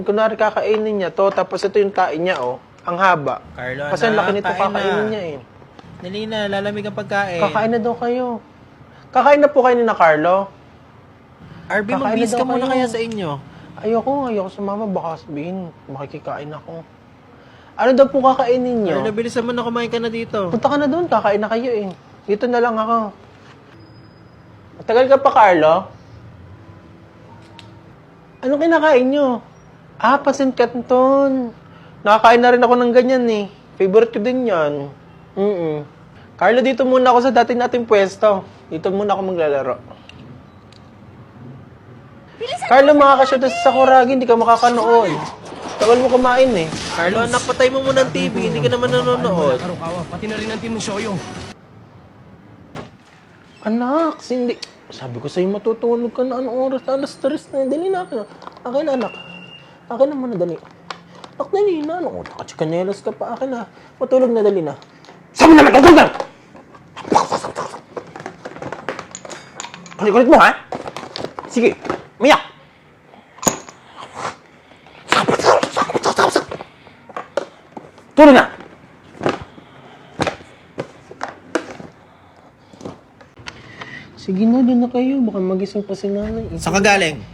Kunwari kakainin niya to, tapos ito yung kain niya, oh. Ang haba. Carlo, Kasi ang laki nito kain kakainin na. niya, eh. Dali na, lalamig ang pagkain. Kakain na daw kayo. Kakain na po kayo ni na Carlo. RB, Kakain na mag-bis daw ka muna kayo. kaya sa inyo. Ayoko sumama. Baka sabihin, makikikain ako. Ano daw po kakainin niyo? Carlo, bilisan mo na, kumain ka na dito. Punta ka na doon, kakain na kayo, eh. Dito na lang ako. Matagal ka pa, Carlo? Ano kinakain niyo? Pasin canton. Nakakain na rin ako ng ganyan, eh. Favorite ko din yan. Carlo, dito muna ako sa dati nating pwesto. Dito muna ako maglalaro. Carlo, makakashoot sa Sakuragi, hindi ka makakanood. Tagal mo kumain, eh. Carlo, anak, patay mo muna ang TV, hindi ka naman nanonood. Karukawa, pati na rin ang team ng Shoyo. Anak, hindi. Sabi ko sa'yo, matutulog ka na. Anong oras? Alas 3 na. Dali na akin. Akin na, anak. Akin na muna, dali. Anak, dali na. Anong oras? Nakachikanelas ka pa. Akin na. Matulog na, dali na. Sabi na, matulog na! Kulit-kulit mo, ha? Sige, umiyak! Tulog na! Sige na, din na kayo. Baka magising pa si nanay. Saan ka galing?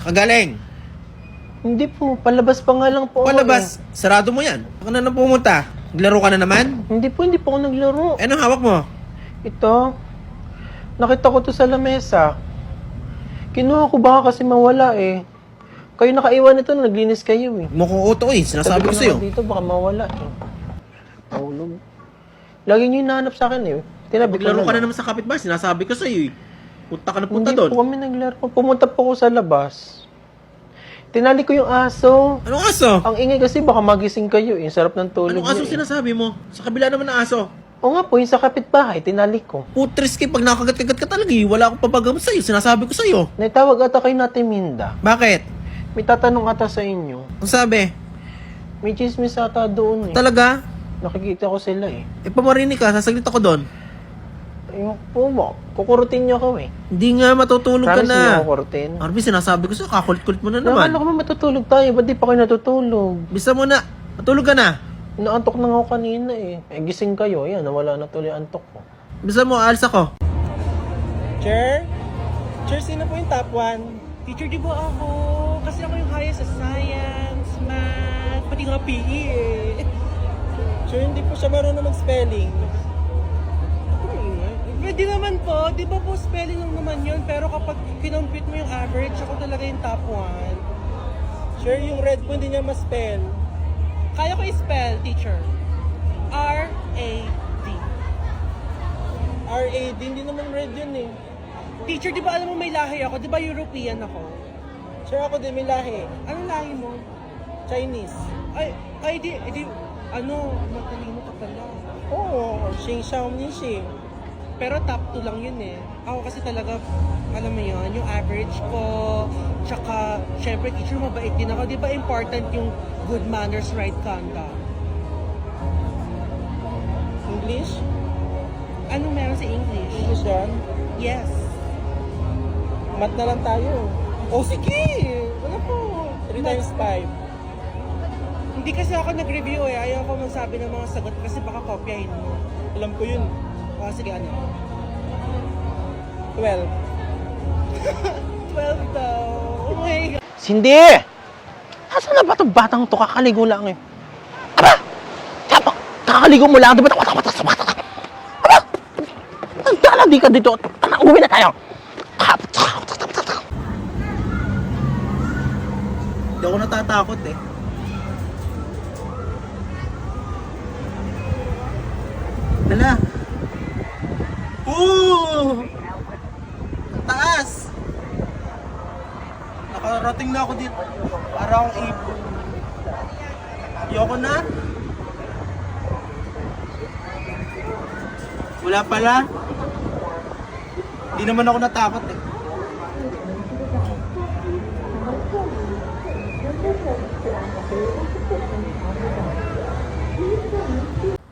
Saan ka galing? Hindi po, palabas pa nga lang po. ako Palabas, sarado mo yan. Baka na nang pumunta. Naglaro ka na naman? eh. Hindi po ako naglaro. Eh, anong hawak mo? Ito, nakita ko to sa lamesa. Kinuha ko baka kasi mawala eh. Kayo nakaiwan nito, naglinis kayo eh. Mukhang uto eh, sinasabi ko Sabi sa'yo. Dito baka mawala eh. Mahulog. Lagi niyo hinahanap sa akin eh. Tinabi ko Naglaro ka na lang. naman sa kapitbahay, sinasabi ko sa'yo eh. Punta ka na punta Hindi po doon. kami naglaro. Pumunta po ako sa labas. Tinali ko yung aso. Anong aso? Ang ingay kasi baka magising kayo eh. Sarap ng tulog Anong aso niyo, eh. sinasabi mo? Sa kabila naman ng aso. Oo nga po, yung sa kapitbahay, tinali ko. Putres pag nakakagat-kagat ka talaga eh. Wala akong papagamot sa'yo, sinasabi ko sa'yo. Naitawag ata kayo natin Minda. Bakit? May tatanong ata sa inyo. Ang sabi? May chismis ata doon eh. Talaga? Nakikita ko sila eh. Eh, pamarinig ka, sasaglit ako doon. Ayun po mo, kukurutin niyo ako eh. Hindi nga, matutulog ka Promise niyo na. kukurutin. Arby, sinasabi ko sa'yo, kakulit-kulit mo na Naman naman. ako matutulog tayo, ba't di pa kayo natutulog? Bisa mo na, matulog ka na. Inaantok na nga ako kanina eh. Eh gising kayo, yan, nawala na tuloy ang antok ko. Bisa mo, alis ako. Chair? Chair, sino po yung top 1? Teacher, di ba ako? Kasi ako yung highest sa science, math, pati nga PE eh. Chair, hindi po siya marunong mag-spelling. Pwede naman po, di ba po spelling lang naman yun, pero kapag kinompute mo yung average, ako talaga yung top 1. Chair, yung red po hindi niya ma-spell. Kaya ko i-spell, teacher. R-A-D. R-A-D, hindi naman red yun eh. Teacher, di ba alam mo may lahi ako? Di ba European ako? Sure, ako din may lahi. Anong lahi mo? Chinese. Ay, di, ano, matalino ka pala. Oo, Xing Xiaomi Xing. Pero top 2 lang yun eh. Ako kasi talaga, alam mo yun, yung average ko, tsaka, syempre, teacher, mabait din ako. Di ba important yung good manners, right conduct? English? Anong meron sa English? English yan? Yes. Mat na lang tayo. Oh, sige! Ano po? 3 times 5. Hindi kasi ako nag-review eh. Ayaw ko magsabi ng mga sagot kasi baka kopyahin mo. Alam ko yun. Sige, ano? 12. 12 daw. Oh my God. Cindy! Nasaan na ba itong batang to? Kakaligo lang eh. Aba! Tama! Kakaligo mo lang. Aba! Tala, di ka dito. Tama, umuwi na tayo. Hindi ako natatakot eh. Hala. Oo! Ang taas! Nakarating na ako dito. Para akong ibon. Ayoko na. Wala pala. Hindi naman ako natakot eh.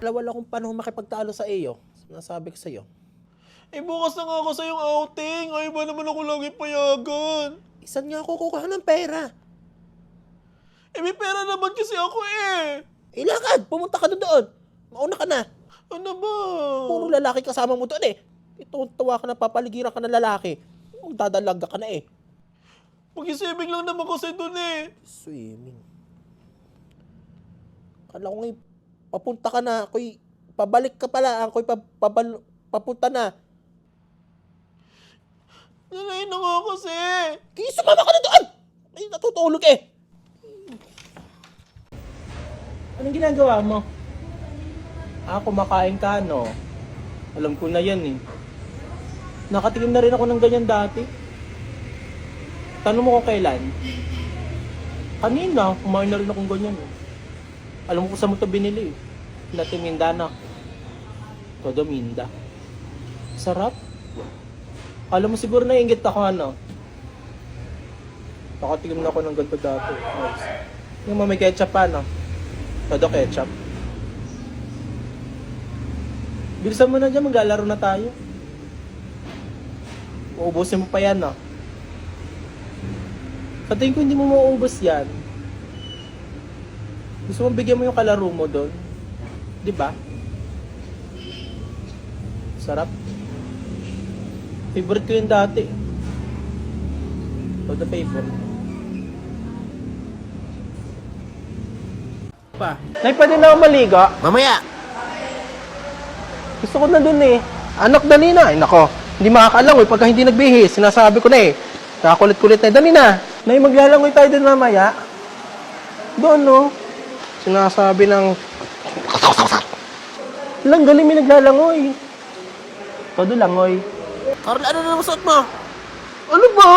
Wala akong panahon makipagtalo sa iyo. Nasabi ko sa iyo. Eh bukas na nga ako sa yung outing. Ay ba naman ako lagi payagan? Isan nga ako kukuha ng pera. Eh, may pera naman kasi ako eh. Ilakad! Pumunta ka doon. Mauna ka na. Ano ba? Puro lalaki kasama mo doon eh. Ito, tawa ka na, papaligiran ka ng lalaki. Magdadalaga ka na eh. Mag-swimming lang naman kasi doon eh. Swimming. Kala ko ngayon, papunta ka na. Ako'y, pabalik ka pala. Ako'y papunta na. Nanay na nga kasi. Kaya sumama ka na doon! Ay, natutulog eh. Anong ginagawa mo? Kumakain ka, no? Alam ko na yan eh. Nakatikim na rin ako ng ganyan dati. Tanong mo kung kailan? Kanina, kumain na rin akong ganyan eh. Alam mo kung saan mo ito binili eh. Dati Mindana. Todo Minda. Sarap. Alam mo siguro naiingit ako ano. Nakatikim na ako ng ganito dati. Nice. Yung may ketchup pa, no? Todo ketchup. Bilisan mo na dyan, maglalaro na tayo. Uubusin mo pa yan, no? Sa tingin ko hindi mo mauubos yan. Gusto mo bigyan mo yung kalaro mo doon. Di ba? Sarap. Favorite ko yun dati. Todo favorite. Pa. Nay, pwede na ako maligo? Mamaya. Gusto ko na dun eh. Anak, dali na. Ay, nako. Hindi makakalangoy pagka hindi nagbihis. Sinasabi ko na eh. Nakakulit-kulit na. Dali na. Nay, maglalangoy tayo dun mamaya. Doon, no? Sinasabi ng... Lang, galing may naglalangoy. Todo langoy. Carl, ano na naman suot mo? Ano ba?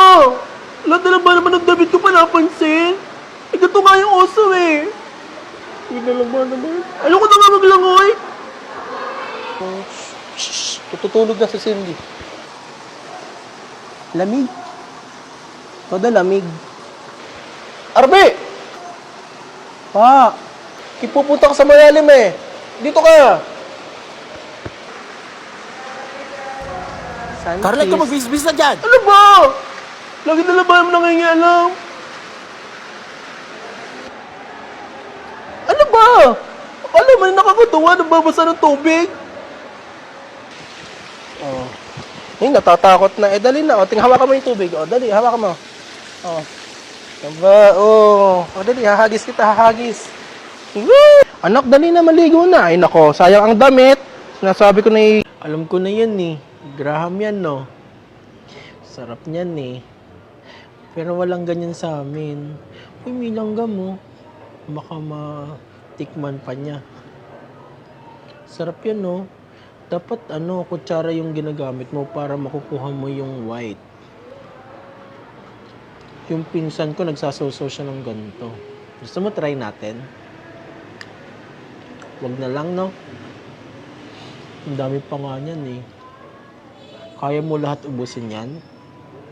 Lahat na lang ba naman ng damit ko pa napansin? Eh, ganito nga yung oso eh. Yun na lang ba naman? Ayoko na nga maglangoy. Shhh! Tututulog na si Cindy. Lamig. Todo lamig. Arbe! Pa! Kipupunta ka sa malalim eh. Dito ka! Carl, ikaw magbisbis na dyan. Ano ba? Lagi na lang ba naman nangingialam? Ano ba? Alam mo, nakakatuwa, nababasa ng tubig. Oh. Ay, natatakot na. Eh, dali na. O, hawakan mo yung tubig. O, dali, hawakan mo. O. Diba? O, dali, hahagis kita, hahagis. Woo! Anak, dali na, maligo na. Ay, nako, sayang ang damit. Sinasabi ko na Alam ko na yan eh. Graham yan, no? Sarap niyan eh. Pero walang ganyan sa amin. Uy, may langgam mo. Baka matikman pa niya. Sarap yan, no? Dapat, kutsara yung ginagamit mo para makukuha mo yung white. Yung pinsan ko, nagsasawsaw siya ng ganito. Gusto mo try natin? Wag na lang, no? Ang dami pa nga niyan eh. Kaya mo lahat ubusin yan?